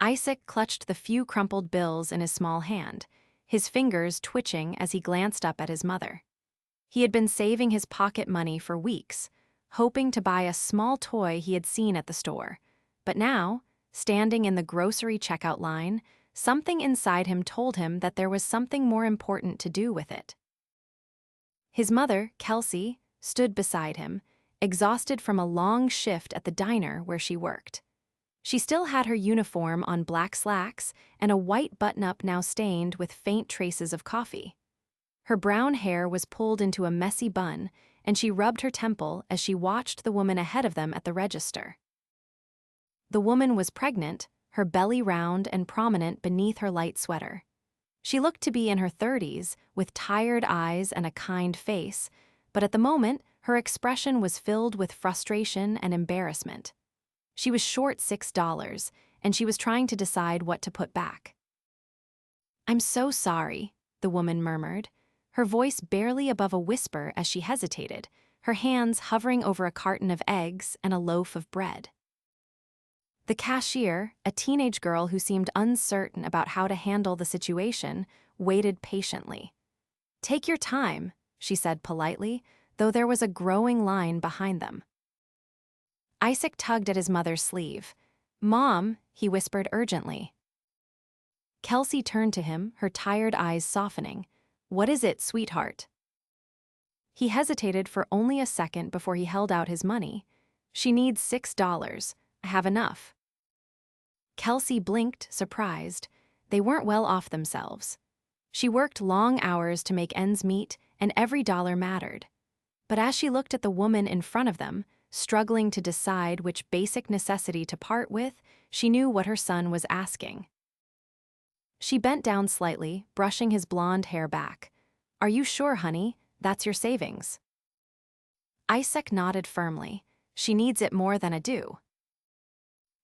Isaac clutched the few crumpled bills in his small hand, his fingers twitching as he glanced up at his mother. He had been saving his pocket money for weeks, hoping to buy a small toy he had seen at the store. But now, standing in the grocery checkout line, something inside him told him that there was something more important to do with it. His mother, Kelsey, stood beside him, exhausted from a long shift at the diner where she worked. She still had her uniform on black slacks and a white button-up now stained with faint traces of coffee. Her brown hair was pulled into a messy bun, and she rubbed her temple as she watched the woman ahead of them at the register. The woman was pregnant, her belly round and prominent beneath her light sweater. She looked to be in her 30s, with tired eyes and a kind face, but at the moment, her expression was filled with frustration and embarrassment. She was short $6, and she was trying to decide what to put back. "I'm so sorry," the woman murmured, her voice barely above a whisper as she hesitated, her hands hovering over a carton of eggs and a loaf of bread. The cashier, a teenage girl who seemed uncertain about how to handle the situation, waited patiently. "Take your time," she said politely, though there was a growing line behind them. Isaac tugged at his mother's sleeve. "Mom," he whispered urgently. Kelsey turned to him, her tired eyes softening. "What is it, sweetheart?" He hesitated for only a second before he held out his money. "She needs $6. I have enough." Kelsey blinked, surprised. They weren't well off themselves. She worked long hours to make ends meet, and every dollar mattered. But as she looked at the woman in front of them, struggling to decide which basic necessity to part with, she knew what her son was asking. She bent down slightly, brushing his blonde hair back. "Are you sure, honey? That's your savings?" Isaac nodded firmly. "She needs it more than I do."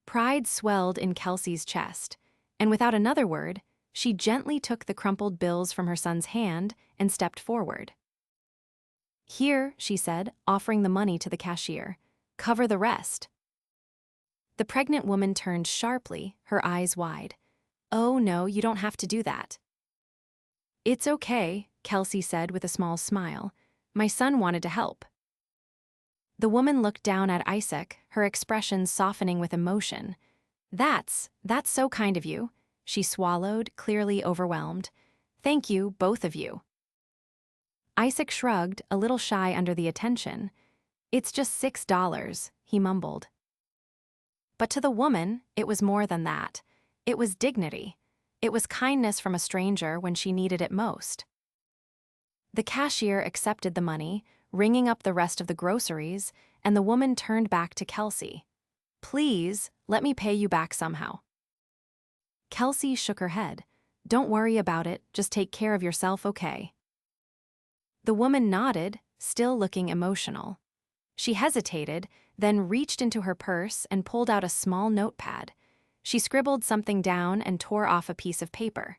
Pride swelled in Kelsey's chest, and without another word, she gently took the crumpled bills from her son's hand and stepped forward. "Here," she said, offering the money to the cashier. "Cover the rest." The pregnant woman turned sharply, her eyes wide. "Oh no, you don't have to do that." "It's okay," Kelsey said with a small smile. "My son wanted to help." The woman looked down at Isaac, her expression softening with emotion. That's so kind of you," she swallowed, clearly overwhelmed. "Thank you, both of you." Isaac shrugged, a little shy under the attention. "It's just $6, he mumbled. But to the woman, it was more than that. It was dignity. It was kindness from a stranger when she needed it most. The cashier accepted the money, ringing up the rest of the groceries, and the woman turned back to Kelsey. "Please, let me pay you back somehow." Kelsey shook her head. "Don't worry about it, just take care of yourself, okay?" The woman nodded, still looking emotional. She hesitated, then reached into her purse and pulled out a small notepad. She scribbled something down and tore off a piece of paper.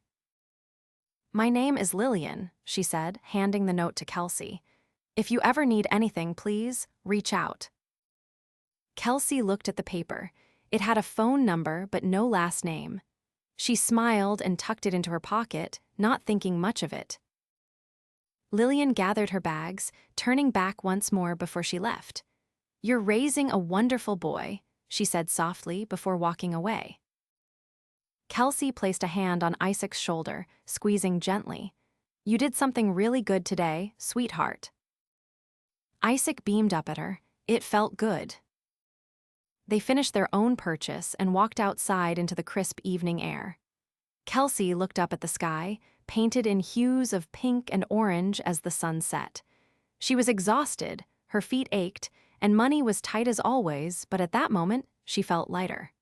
"My name is Lillian," she said, handing the note to Kelsey. "If you ever need anything, please, reach out." Kelsey looked at the paper. It had a phone number but no last name. She smiled and tucked it into her pocket, not thinking much of it. Lillian gathered her bags, turning back once more before she left. "You're raising a wonderful boy," she said softly before walking away. Kelsey placed a hand on Isaac's shoulder, squeezing gently. "You did something really good today, sweetheart." Isaac beamed up at her. It felt good. They finished their own purchase and walked outside into the crisp evening air. Kelsey looked up at the sky, painted in hues of pink and orange as the sun set. She was exhausted, her feet ached, and money was tight as always, but at that moment, she felt lighter.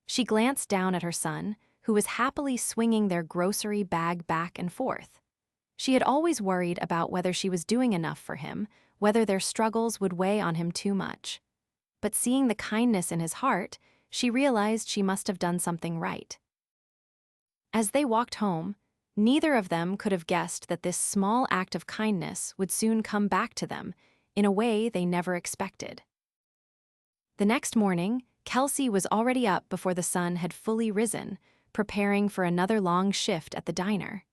She glanced down at her son, who was happily swinging their grocery bag back and forth. She had always worried about whether she was doing enough for him, whether their struggles would weigh on him too much. But seeing the kindness in his heart, she realized she must have done something right. As they walked home, neither of them could have guessed that this small act of kindness would soon come back to them in a way they never expected. The next morning, Kelsey was already up before the sun had fully risen, preparing for another long shift at the diner.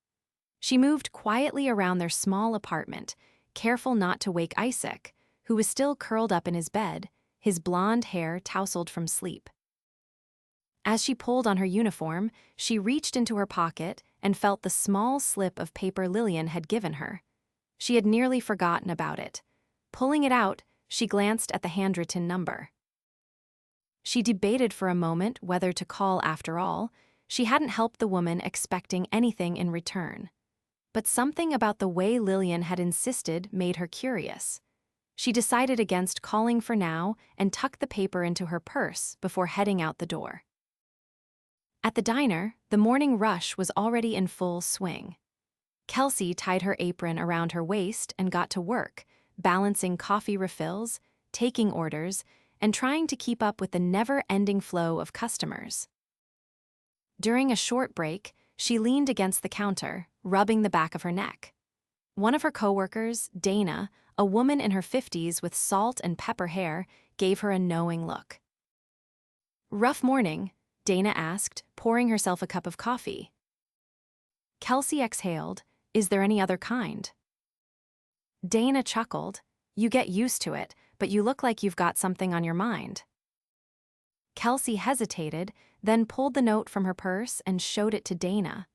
She moved quietly around their small apartment, careful not to wake Isaac, who was still curled up in his bed, his blonde hair tousled from sleep. As she pulled on her uniform, she reached into her pocket and felt the small slip of paper Lillian had given her. She had nearly forgotten about it. Pulling it out, she glanced at the handwritten number. She debated for a moment whether to call after all. She hadn't helped the woman expecting anything in return. But something about the way Lillian had insisted made her curious. She decided against calling for now and tucked the paper into her purse before heading out the door. At the diner, the morning rush was already in full swing. Kelsey tied her apron around her waist and got to work, balancing coffee refills, taking orders, and trying to keep up with the never-ending flow of customers. During a short break, she leaned against the counter, rubbing the back of her neck. One of her coworkers, Dana, a woman in her 50s with salt and pepper hair, gave her a knowing look. "Rough morning?" Dana asked, pouring herself a cup of coffee. Kelsey exhaled, "Is there any other kind?" Dana chuckled, "You get used to it, but you look like you've got something on your mind." Kelsey hesitated, then pulled the note from her purse and showed it to Dana.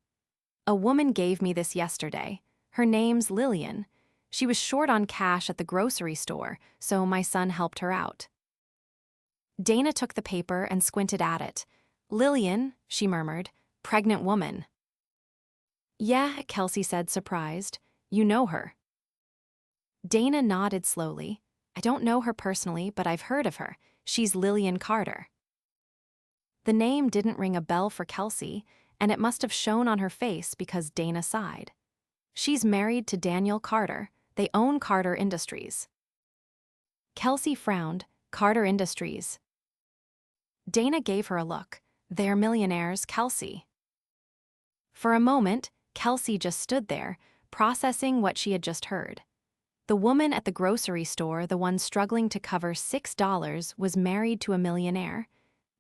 "A woman gave me this yesterday. Her name's Lillian. She was short on cash at the grocery store, so my son helped her out." Dana took the paper and squinted at it. "Lillian," she murmured, "pregnant woman." "Yeah," Kelsey said, surprised. "You know her." Dana nodded slowly. "I don't know her personally, but I've heard of her. She's Lillian Carter." The name didn't ring a bell for Kelsey, and it must have shown on her face because Dana sighed. "She's married to Daniel Carter. They own Carter Industries." Kelsey frowned. "Carter Industries." Dana gave her a look. "They're millionaires, Kelsey." For a moment, Kelsey just stood there, processing what she had just heard. The woman at the grocery store, the one struggling to cover $6, was married to a millionaire.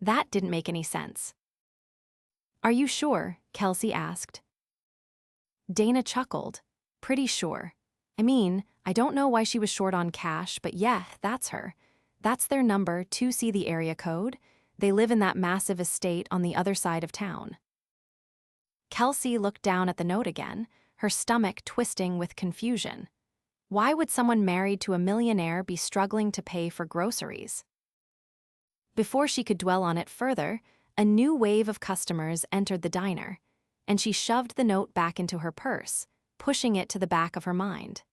That didn't make any sense. "Are you sure?" Kelsey asked. Dana chuckled. "Pretty sure. I mean, I don't know why she was short on cash, but yeah, that's her. That's their number, 2C the area code. They live in that massive estate on the other side of town." Kelsey looked down at the note again, her stomach twisting with confusion. Why would someone married to a millionaire be struggling to pay for groceries? Before she could dwell on it further, a new wave of customers entered the diner, and she shoved the note back into her purse, pushing it to the back of her mind.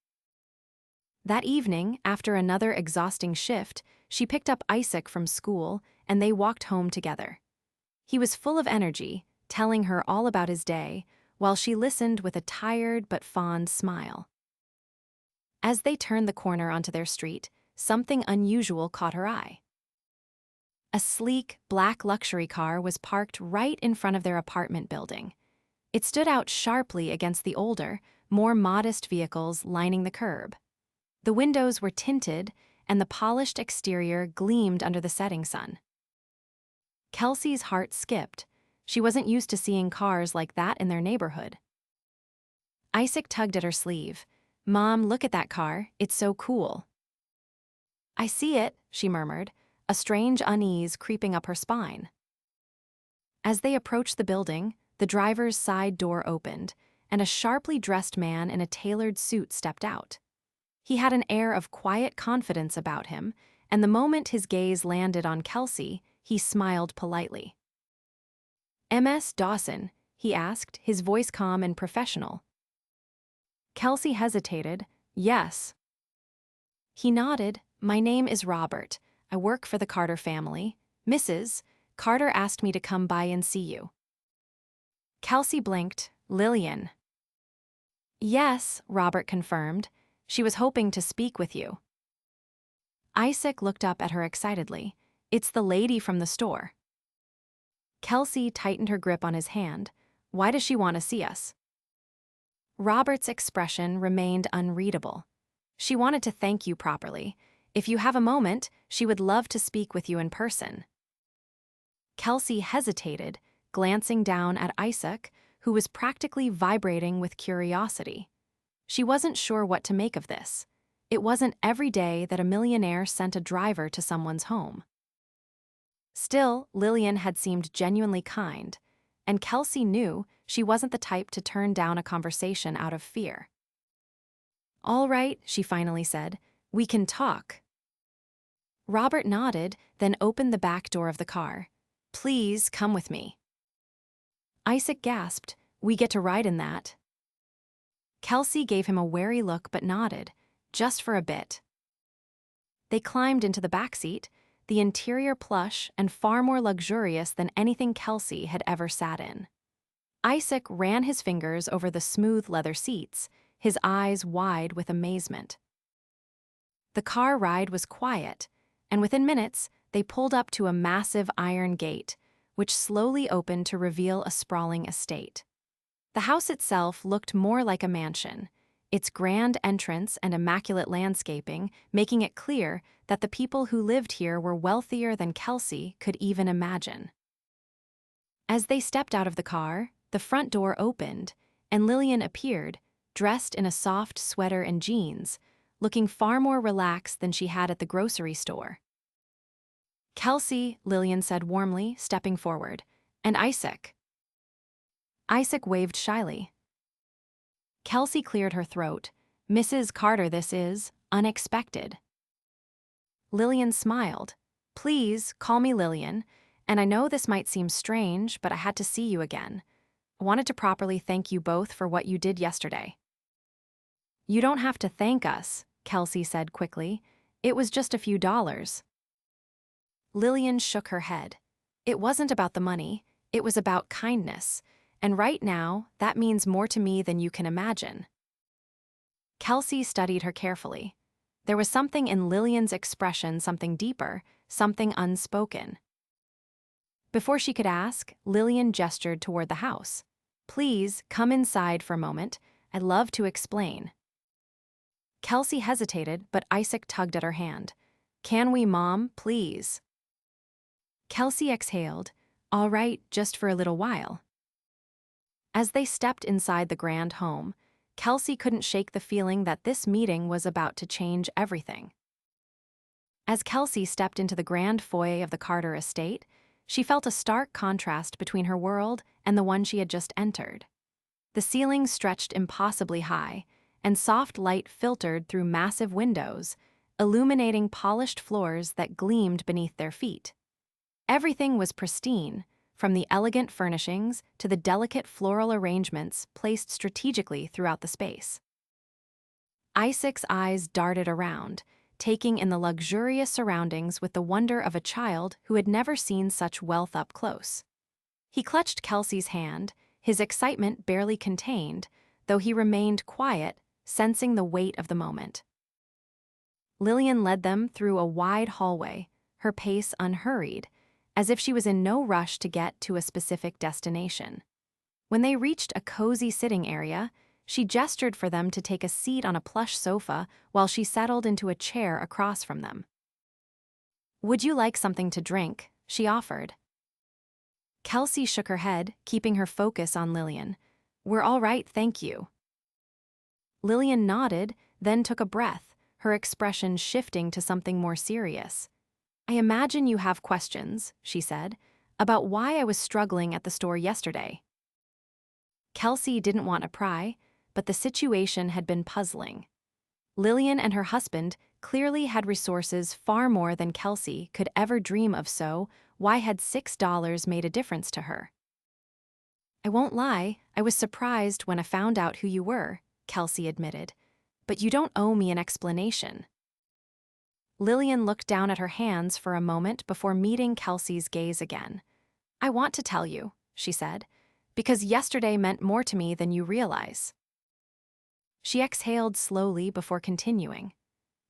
That evening, after another exhausting shift, she picked up Isaac from school, and they walked home together. He was full of energy, telling her all about his day, while she listened with a tired but fond smile. As they turned the corner onto their street, something unusual caught her eye. A sleek, black luxury car was parked right in front of their apartment building. It stood out sharply against the older, more modest vehicles lining the curb. The windows were tinted, and the polished exterior gleamed under the setting sun. Kelsey's heart skipped. She wasn't used to seeing cars like that in their neighborhood. Isaac tugged at her sleeve. "Mom, look at that car. It's so cool." "I see it," she murmured, a strange unease creeping up her spine. As they approached the building, the driver's side door opened, and a sharply dressed man in a tailored suit stepped out. He had an air of quiet confidence about him, and the moment his gaze landed on Kelsey, he smiled politely. "M.S. Dawson?" he asked, his voice calm and professional. Kelsey hesitated. "Yes." He nodded. "My name is Robert. I work for the Carter family. Mrs. Carter asked me to come by and see you." Kelsey blinked. "Lillian." "Yes," Robert confirmed. "She was hoping to speak with you." Isaac looked up at her excitedly. "It's the lady from the store." Kelsey tightened her grip on his hand. "Why does she want to see us?" Robert's expression remained unreadable. "She wanted to thank you properly. If you have a moment, she would love to speak with you in person." Kelsey hesitated, glancing down at Isaac, who was practically vibrating with curiosity. She wasn't sure what to make of this. It wasn't every day that a millionaire sent a driver to someone's home. Still, Lillian had seemed genuinely kind, and Kelsey knew she wasn't the type to turn down a conversation out of fear. "All right," she finally said, "we can talk." Robert nodded, then opened the back door of the car. "Please come with me." Isaac gasped, "We get to ride in that?" Kelsey gave him a wary look but nodded, "Just for a bit." They climbed into the back seat, the interior plush and far more luxurious than anything Kelsey had ever sat in. Isaac ran his fingers over the smooth leather seats, his eyes wide with amazement. The car ride was quiet, and within minutes, they pulled up to a massive iron gate, which slowly opened to reveal a sprawling estate. The house itself looked more like a mansion, its grand entrance and immaculate landscaping making it clear that the people who lived here were wealthier than Kelsey could even imagine. As they stepped out of the car, the front door opened, and Lillian appeared, dressed in a soft sweater and jeans, looking far more relaxed than she had at the grocery store. "Kelsey," Lillian said warmly, stepping forward, "and Isaac." Isaac waved shyly. Kelsey cleared her throat. "Mrs. Carter, this is unexpected." Lillian smiled. "Please, call me Lillian, and I know this might seem strange, but I had to see you again. I wanted to properly thank you both for what you did yesterday." "You don't have to thank us," Kelsey said quickly. "It was just a few dollars." Lillian shook her head. "It wasn't about the money, it was about kindness, and right now, that means more to me than you can imagine." Kelsey studied her carefully. There was something in Lillian's expression, something deeper, something unspoken. Before she could ask, Lillian gestured toward the house. "Please, come inside for a moment. I'd love to explain." Kelsey hesitated, but Isaac tugged at her hand. "Can we, Mom, please?" Kelsey exhaled. "All right, just for a little while." As they stepped inside the grand home, Kelsey couldn't shake the feeling that this meeting was about to change everything. As Kelsey stepped into the grand foyer of the Carter estate, she felt a stark contrast between her world and the one she had just entered. The ceiling stretched impossibly high, and soft light filtered through massive windows, illuminating polished floors that gleamed beneath their feet. Everything was pristine, from the elegant furnishings to the delicate floral arrangements placed strategically throughout the space. Isaac's eyes darted around, taking in the luxurious surroundings with the wonder of a child who had never seen such wealth up close. He clutched Kelsey's hand, his excitement barely contained, though he remained quiet, sensing the weight of the moment. Lillian led them through a wide hallway, her pace unhurried, as if she was in no rush to get to a specific destination. When they reached a cozy sitting area, she gestured for them to take a seat on a plush sofa while she settled into a chair across from them. "Would you like something to drink?" she offered. Kelsey shook her head, keeping her focus on Lillian. "We're all right, thank you." Lillian nodded, then took a breath, her expression shifting to something more serious. "I imagine you have questions," she said, "about why I was struggling at the store yesterday." Kelsey didn't want to pry, but the situation had been puzzling. Lillian and her husband clearly had resources far more than Kelsey could ever dream of, so why had $6 made a difference to her? "I won't lie, I was surprised when I found out who you were," Kelsey admitted, "but you don't owe me an explanation." Lillian looked down at her hands for a moment before meeting Kelsey's gaze again. "I want to tell you," she said, "because yesterday meant more to me than you realize." She exhaled slowly before continuing.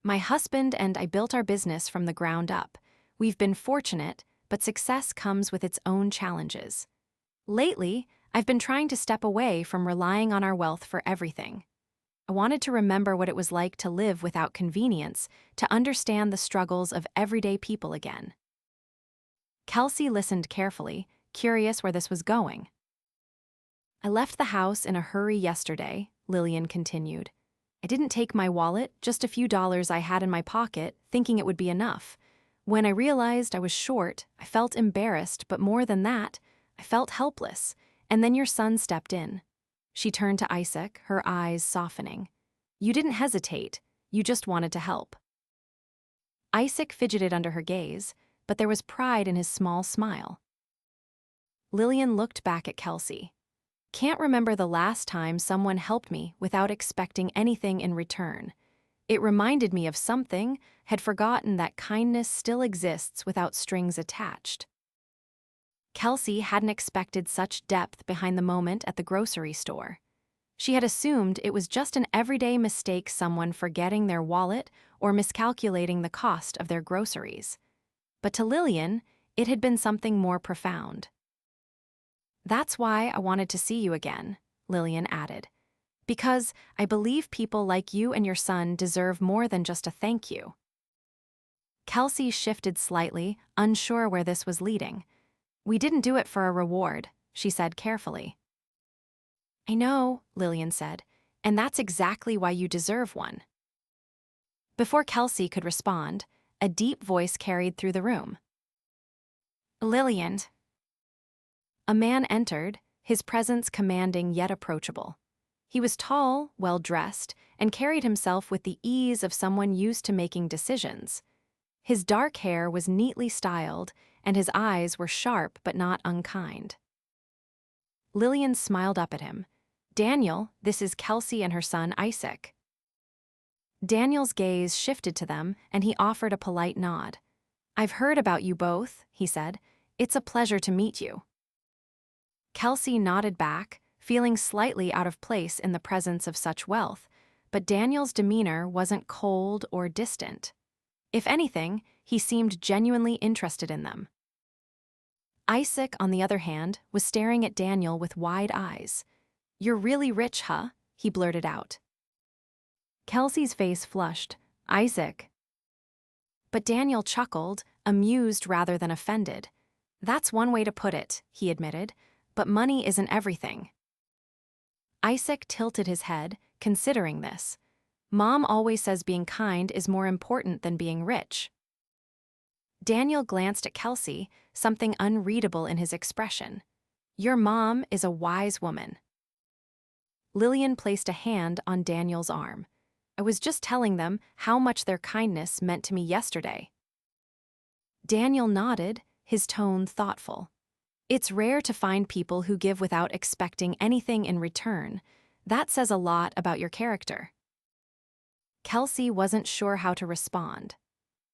"My husband and I built our business from the ground up. We've been fortunate, but success comes with its own challenges. Lately, I've been trying to step away from relying on our wealth for everything. I wanted to remember what it was like to live without convenience, to understand the struggles of everyday people again." Kelsey listened carefully, curious where this was going. I left the house in a hurry yesterday, Lillian continued. I didn't take my wallet, just a few dollars I had in my pocket, thinking it would be enough. When I realized I was short, I felt embarrassed, but more than that, I felt helpless. And then your son stepped in. She turned to Isaac, her eyes softening. You didn't hesitate, you just wanted to help. Isaac fidgeted under her gaze, but there was pride in his small smile. Lillian looked back at Kelsey. Can't remember the last time someone helped me without expecting anything in return. It reminded me of something, had forgotten that kindness still exists without strings attached. Kelsey hadn't expected such depth behind the moment at the grocery store. She had assumed it was just an everyday mistake, someone forgetting their wallet or miscalculating the cost of their groceries. But to Lillian, it had been something more profound. That's why I wanted to see you again, Lillian added. Because I believe people like you and your son deserve more than just a thank you. Kelsey shifted slightly, unsure where this was leading. We didn't do it for a reward, she said carefully. I know, Lillian said, and that's exactly why you deserve one. Before Kelsey could respond, a deep voice carried through the room. Lillian. A man entered, his presence commanding yet approachable. He was tall, well-dressed, and carried himself with the ease of someone used to making decisions. His dark hair was neatly styled, and his eyes were sharp but not unkind. Lillian smiled up at him. Daniel, this is Kelsey and her son Isaac. Daniel's gaze shifted to them, and he offered a polite nod. I've heard about you both, he said. It's a pleasure to meet you. Kelsey nodded back, feeling slightly out of place in the presence of such wealth, but Daniel's demeanor wasn't cold or distant. If anything, he seemed genuinely interested in them. Isaac, on the other hand, was staring at Daniel with wide eyes. You're really rich, huh? He blurted out. Kelsey's face flushed. Isaac. But Daniel chuckled, amused rather than offended. That's one way to put it, he admitted, but money isn't everything. Isaac tilted his head, considering this. Mom always says being kind is more important than being rich. Daniel glanced at Kelsey, something unreadable in his expression. Your mom is a wise woman. Lillian placed a hand on Daniel's arm. I was just telling them how much their kindness meant to me yesterday. Daniel nodded, his tone thoughtful. It's rare to find people who give without expecting anything in return. That says a lot about your character. Kelsey wasn't sure how to respond.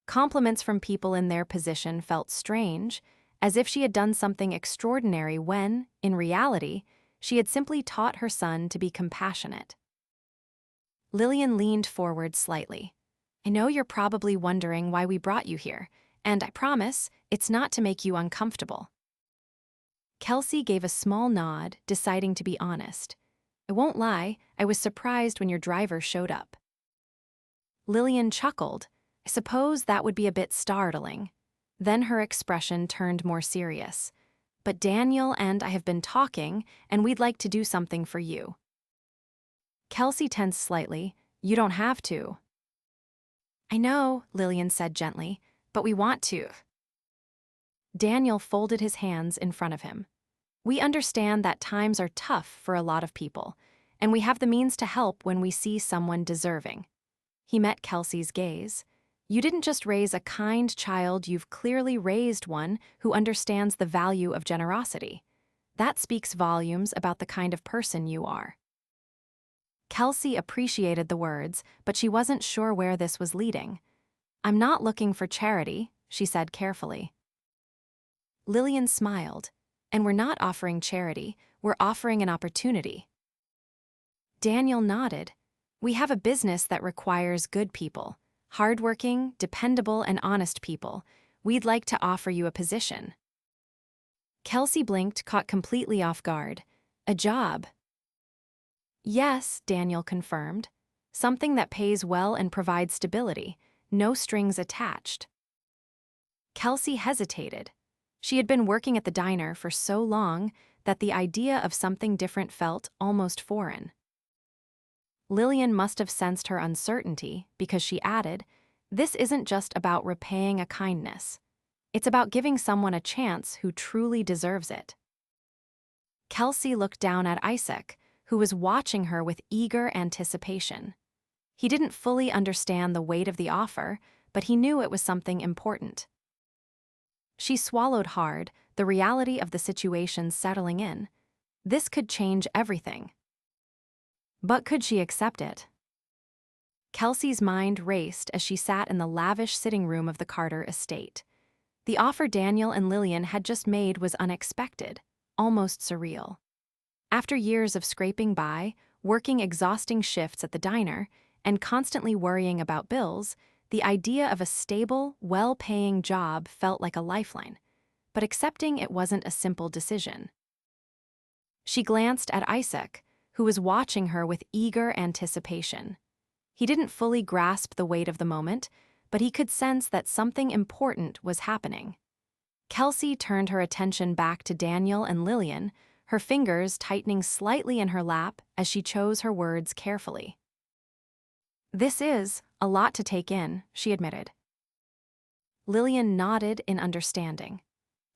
Compliments from people in their position felt strange, as if she had done something extraordinary when, in reality, she had simply taught her son to be compassionate. Lillian leaned forward slightly. I know you're probably wondering why we brought you here, and I promise it's not to make you uncomfortable. Kelsey gave a small nod, deciding to be honest. I won't lie, I was surprised when your driver showed up. Lillian chuckled. I suppose that would be a bit startling. Then her expression turned more serious. But Daniel and I have been talking, and we'd like to do something for you. Kelsey tensed slightly. You don't have to. I know, Lillian said gently, but we want to. Daniel folded his hands in front of him. We understand that times are tough for a lot of people, and we have the means to help when we see someone deserving. He met Kelsey's gaze. You didn't just raise a kind child, you've clearly raised one who understands the value of generosity. That speaks volumes about the kind of person you are. Kelsey appreciated the words, but she wasn't sure where this was leading. I'm not looking for charity, she said carefully. Lillian smiled. And we're not offering charity, we're offering an opportunity. Daniel nodded. We have a business that requires good people, hardworking, dependable, and honest people. We'd like to offer you a position. Kelsey blinked, caught completely off guard. A job. Yes, Daniel confirmed. Something that pays well and provides stability, no strings attached. Kelsey hesitated. She had been working at the diner for so long that the idea of something different felt almost foreign. Lillian must have sensed her uncertainty because she added, "This isn't just about repaying a kindness. It's about giving someone a chance who truly deserves it." Kelsey looked down at Isaac, who was watching her with eager anticipation. He didn't fully understand the weight of the offer, but he knew it was something important. She swallowed hard, the reality of the situation settling in. This could change everything. But could she accept it? Kelsey's mind raced as she sat in the lavish sitting room of the Carter estate. The offer Daniel and Lillian had just made was unexpected, almost surreal. After years of scraping by, working exhausting shifts at the diner, and constantly worrying about bills, the idea of a stable, well-paying job felt like a lifeline. But accepting it wasn't a simple decision. She glanced at Isaac, who was watching her with eager anticipation. He didn't fully grasp the weight of the moment, but he could sense that something important was happening. Kelsey turned her attention back to Daniel and Lillian, her fingers tightening slightly in her lap as she chose her words carefully. "This is a lot to take in," she admitted. Lillian nodded in understanding.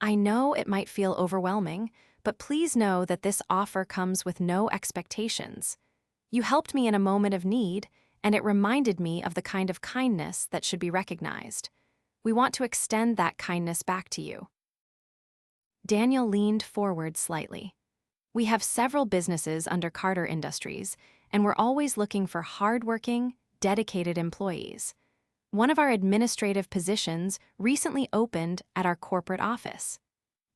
"I know it might feel overwhelming, but please know that this offer comes with no expectations. You helped me in a moment of need, and it reminded me of the kind of kindness that should be recognized. We want to extend that kindness back to you." Daniel leaned forward slightly. "We have several businesses under Carter Industries, and we're always looking for hardworking, dedicated employees. One of our administrative positions recently opened at our corporate office.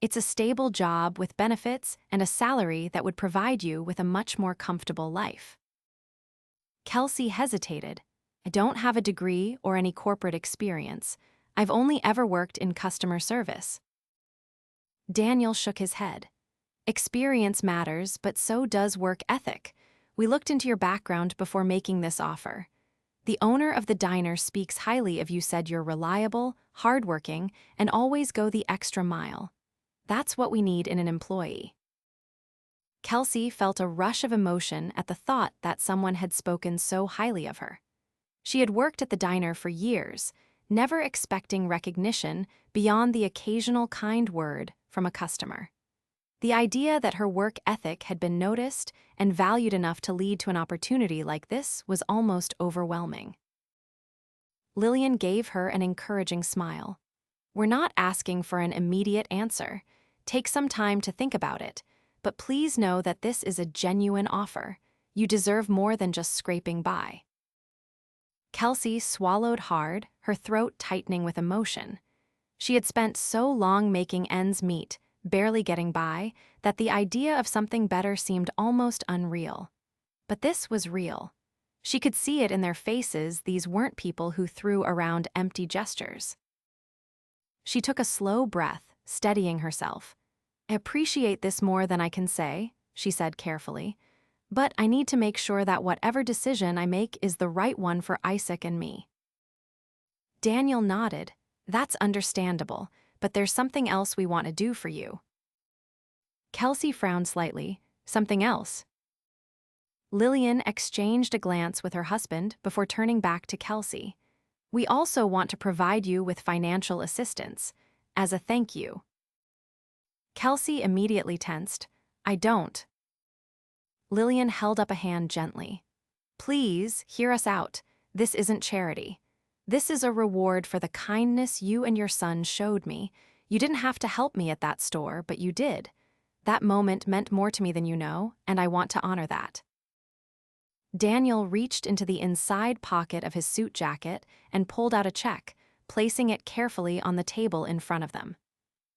It's a stable job with benefits and a salary that would provide you with a much more comfortable life." Kelsey hesitated. "I don't have a degree or any corporate experience. I've only ever worked in customer service." Daniel shook his head. "Experience matters, but so does work ethic. We looked into your background before making this offer. The owner of the diner speaks highly of you, said you're reliable, hardworking, and always go the extra mile. That's what we need in an employee." Kelsey felt a rush of emotion at the thought that someone had spoken so highly of her. She had worked at the diner for years, never expecting recognition beyond the occasional kind word from a customer. The idea that her work ethic had been noticed and valued enough to lead to an opportunity like this was almost overwhelming. Lillian gave her an encouraging smile. "We're not asking for an immediate answer. Take some time to think about it, but please know that this is a genuine offer. You deserve more than just scraping by." Kelsey swallowed hard, her throat tightening with emotion. She had spent so long making ends meet, barely getting by, that the idea of something better seemed almost unreal. But this was real. She could see it in their faces. These weren't people who threw around empty gestures. She took a slow breath, steadying herself. "I appreciate this more than I can say," she said carefully, "but I need to make sure that whatever decision I make is the right one for Isaac and me." Daniel nodded. "That's understandable, but there's something else we want to do for you." Kelsey frowned slightly. "Something else?" Lillian exchanged a glance with her husband before turning back to Kelsey. "We also want to provide you with financial assistance, as a thank you." Kelsey immediately tensed. "I don't." Lillian held up a hand gently. "Please, hear us out. This isn't charity. This is a reward for the kindness you and your son showed me. You didn't have to help me at that store, but you did. That moment meant more to me than you know, and I want to honor that." Daniel reached into the inside pocket of his suit jacket and pulled out a check, placing it carefully on the table in front of them.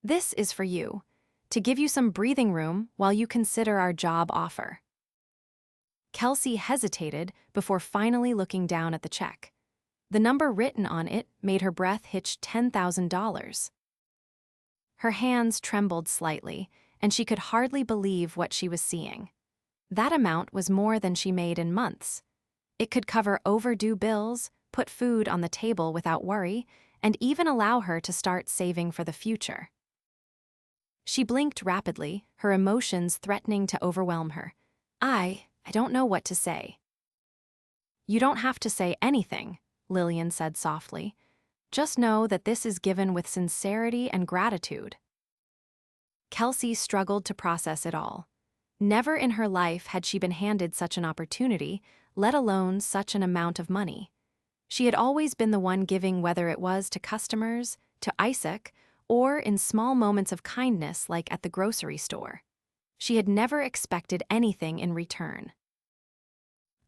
"This is for you, to give you some breathing room while you consider our job offer." Kelsey hesitated before finally looking down at the check. The number written on it made her breath hitch $10,000. Her hands trembled slightly, and she could hardly believe what she was seeing. That amount was more than she made in months. It could cover overdue bills, put food on the table without worry, and even allow her to start saving for the future. She blinked rapidly, her emotions threatening to overwhelm her. I don't know what to say. You don't have to say anything, Lillian said softly. Just know that this is given with sincerity and gratitude. Kelsey struggled to process it all. Never in her life had she been handed such an opportunity, let alone such an amount of money. She had always been the one giving, whether it was to customers, to Isaac, or in small moments of kindness like at the grocery store. She had never expected anything in return.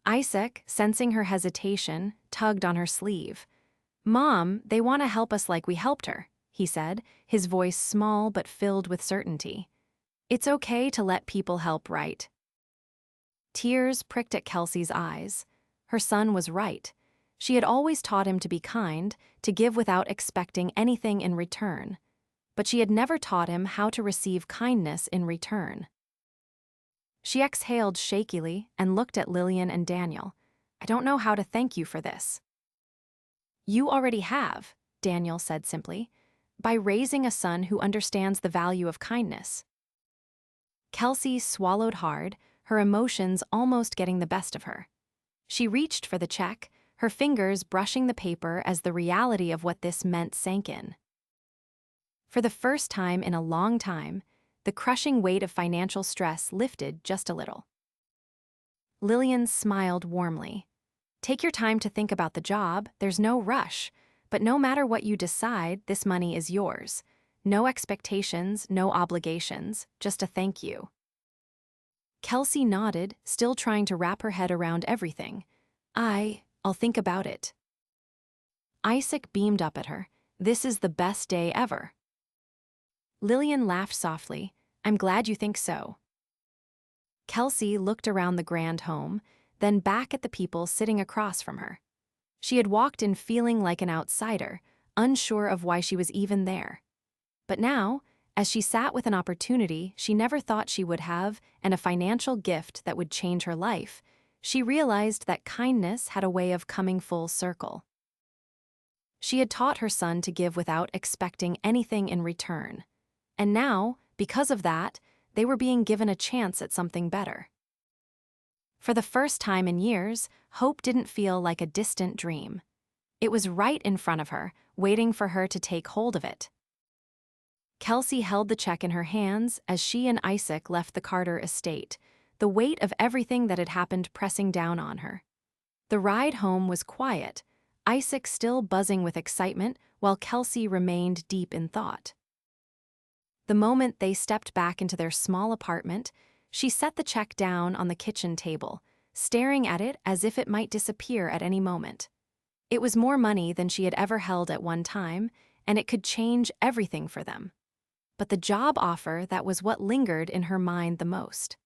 Isaac, sensing her hesitation, tugged on her sleeve. "Mom, they want to help us like we helped her," he said, his voice small but filled with certainty. "It's okay to let people help, right?" Tears pricked at Kelsey's eyes. Her son was right. She had always taught him to be kind, to give without expecting anything in return. But she had never taught him how to receive kindness in return. She exhaled shakily and looked at Lillian and Daniel. "I don't know how to thank you for this." "You already have," Daniel said simply, "by raising a son who understands the value of kindness." Kelsey swallowed hard, her emotions almost getting the best of her. She reached for the check, her fingers brushing the paper as the reality of what this meant sank in. For the first time in a long time, the crushing weight of financial stress lifted just a little. Lillian smiled warmly. "Take your time to think about the job, there's no rush, but no matter what you decide, this money is yours. No expectations, no obligations, just a thank you." Kelsey nodded, still trying to wrap her head around everything. I'll think about it." Isaac beamed up at her. "This is the best day ever." Lillian laughed softly. "I'm glad you think so." Kelsey looked around the grand home, then back at the people sitting across from her. She had walked in feeling like an outsider, unsure of why she was even there. But now, as she sat with an opportunity she never thought she would have and a financial gift that would change her life, she realized that kindness had a way of coming full circle. She had taught her son to give without expecting anything in return. And now, because of that, they were being given a chance at something better. For the first time in years, hope didn't feel like a distant dream. It was right in front of her, waiting for her to take hold of it. Kelsey held the check in her hands as she and Isaac left the Carter estate, the weight of everything that had happened pressing down on her. The ride home was quiet, Isaac still buzzing with excitement while Kelsey remained deep in thought. The moment they stepped back into their small apartment, she set the check down on the kitchen table, staring at it as if it might disappear at any moment. It was more money than she had ever held at one time, and it could change everything for them. But the job offer, that was what lingered in her mind the most.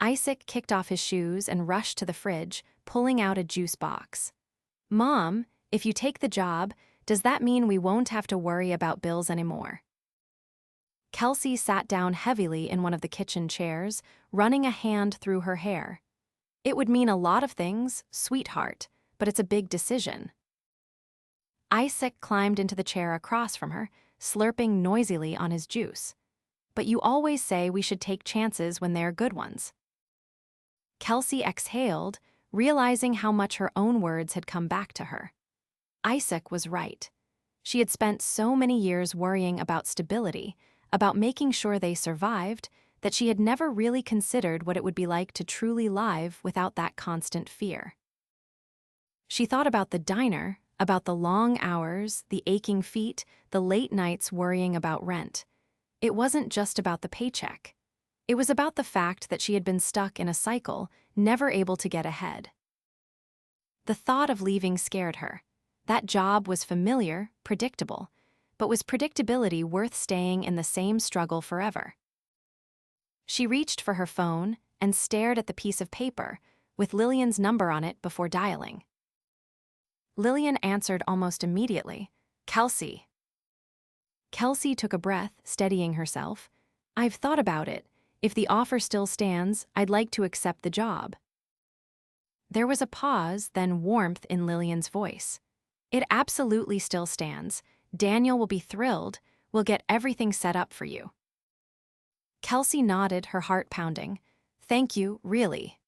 Isaac kicked off his shoes and rushed to the fridge, pulling out a juice box. "Mom, if you take the job, does that mean we won't have to worry about bills anymore?" Kelsey sat down heavily in one of the kitchen chairs, running a hand through her hair. "It would mean a lot of things, sweetheart, but it's a big decision." Isaac climbed into the chair across from her, slurping noisily on his juice. "But you always say we should take chances when they're good ones." Kelsey exhaled, realizing how much her own words had come back to her. Isaac was right. She had spent so many years worrying about stability, about making sure they survived, that she had never really considered what it would be like to truly live without that constant fear. She thought about the diner, about the long hours, the aching feet, the late nights worrying about rent. It wasn't just about the paycheck. It was about the fact that she had been stuck in a cycle, never able to get ahead. The thought of leaving scared her. That job was familiar, predictable, but was predictability worth staying in the same struggle forever? She reached for her phone and stared at the piece of paper, with Lillian's number on it before dialing. Lillian answered almost immediately. "Kelsey." Kelsey took a breath, steadying herself. "I've thought about it. If the offer still stands, I'd like to accept the job." There was a pause, then warmth in Lillian's voice. "It absolutely still stands. Daniel will be thrilled. We'll get everything set up for you. Kelsey nodded, her heart pounding. Thank you, really.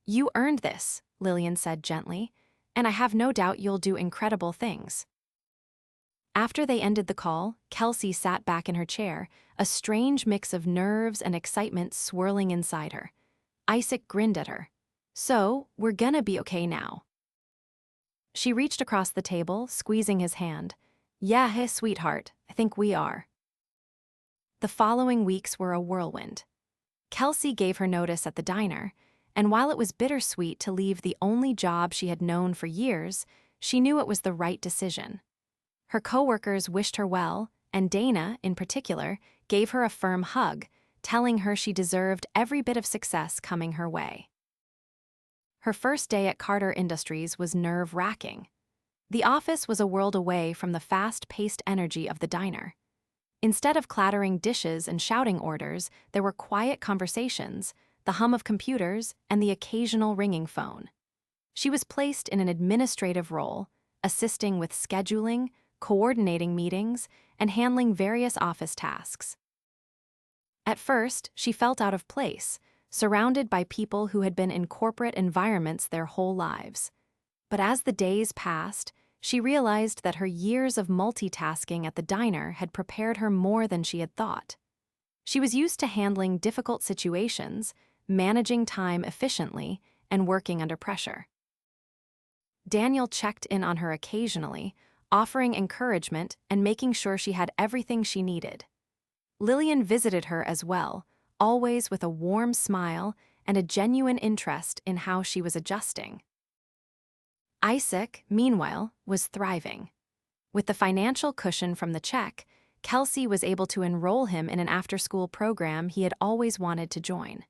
You earned this, Lillian said gently, and I have no doubt you'll do incredible things. After they ended the call, Kelsey sat back in her chair, a strange mix of nerves and excitement swirling inside her. Isaac grinned at her. So, we're gonna be okay now. She reached across the table, squeezing his hand. Yeah, hey, sweetheart, I think we are. The following weeks were a whirlwind. Kelsey gave her notice at the diner, and while it was bittersweet to leave the only job she had known for years, she knew it was the right decision. Her coworkers wished her well, and Dana, in particular, gave her a firm hug, telling her she deserved every bit of success coming her way. Her first day at Carter Industries was nerve-wracking. The office was a world away from the fast-paced energy of the diner. Instead of clattering dishes and shouting orders, there were quiet conversations, the hum of computers, and the occasional ringing phone. She was placed in an administrative role, assisting with scheduling, coordinating meetings, and handling various office tasks. At first, she felt out of place, surrounded by people who had been in corporate environments their whole lives. But as the days passed, she realized that her years of multitasking at the diner had prepared her more than she had thought. She was used to handling difficult situations, managing time efficiently, and working under pressure. Daniel checked in on her occasionally, offering encouragement and making sure she had everything she needed. Lillian visited her as well, always with a warm smile and a genuine interest in how she was adjusting. Isaac, meanwhile, was thriving. With the financial cushion from the check, Kelsey was able to enroll him in an after-school program he had always wanted to join.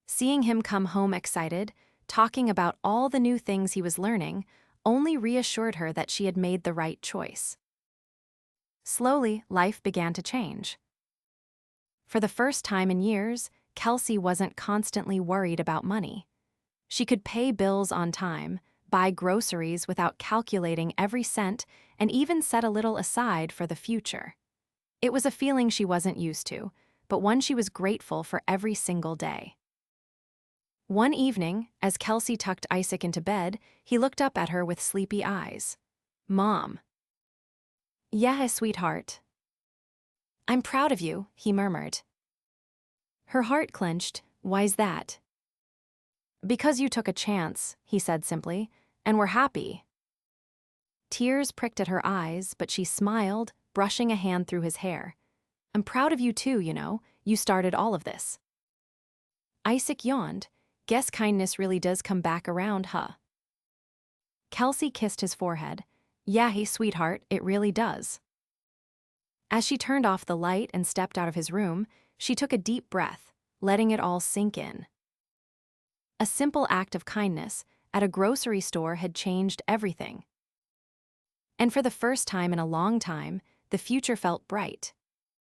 Seeing him come home excited, talking about all the new things he was learning, only reassured her that she had made the right choice. Slowly, life began to change. For the first time in years, Kelsey wasn't constantly worried about money. She could pay bills on time, buy groceries without calculating every cent, and even set a little aside for the future. It was a feeling she wasn't used to, but one she was grateful for every single day. One evening, as Kelsey tucked Isaac into bed, he looked up at her with sleepy eyes. Mom. Yeah, sweetheart. I'm proud of you, he murmured. Her heart clenched. Why's that? Because you took a chance, he said simply, and we're happy. Tears pricked at her eyes, but she smiled, brushing a hand through his hair. I'm proud of you too, you know. You started all of this. Isaac yawned. Guess kindness really does come back around, huh? Kelsey kissed his forehead. Yeah, hey, sweetheart, it really does. As she turned off the light and stepped out of his room, she took a deep breath, letting it all sink in. A simple act of kindness at a grocery store had changed everything. And for the first time in a long time, the future felt bright.